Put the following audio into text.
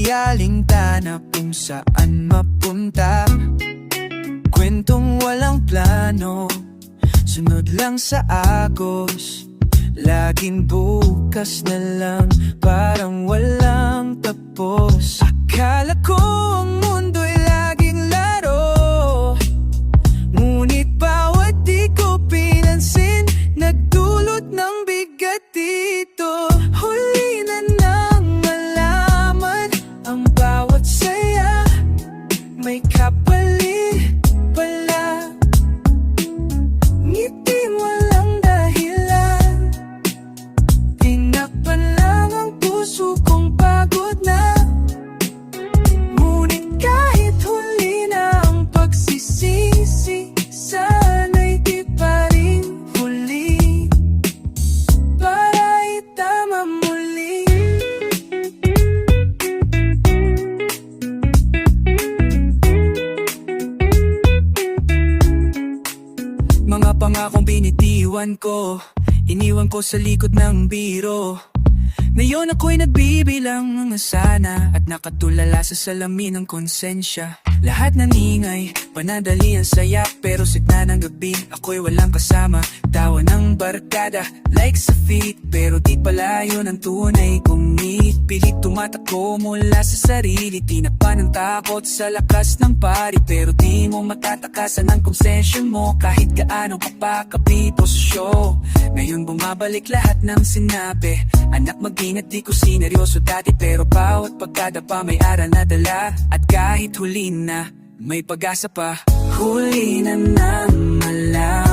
yaling tanap kung saan mapunta. Kwentong walang plano, sunod lang sa agos. Laging bukas na lang, parang walang tapos. Akala ko ang mundo'y laging laro, ngunit bawat di ko pinansin nagdulot ng bigat dito. Huli na nang malaman ang bawat saya may kapalit pala. Ngiting walang dahilan, tinakpan lang ang puso kong pagod na. Ngunit kahit huli na ang pagsisisi, sana'y di pa rin huli para itama muli. Mga pangakong binitiwan ko, iniwan ko sa likod ng biro. Ngayon ako'y nagbibilang mga sana at nakatulala sa salamin ng konsensya. Lahat naningay, panadali ang saya, pero signa ng gabi ako'y walang kasama. Tawa ng barkada, like sa feet, pero di pala yun ang tunay kong need. Pilit tumatakbo mula sa sarili, tinakpan ng takot sa lakas ng pari. Pero di mo matatakasan ang konsensya mo kahit gaano ka pa kapito sa show. Ngayon bumabalik lahat ng sinabi, anak mag-ingat, di ko sineryoso dati, pero bawat pagkadapa may aral na dala. At kahit huli na, may pag-asa pa. Huli na nang malaman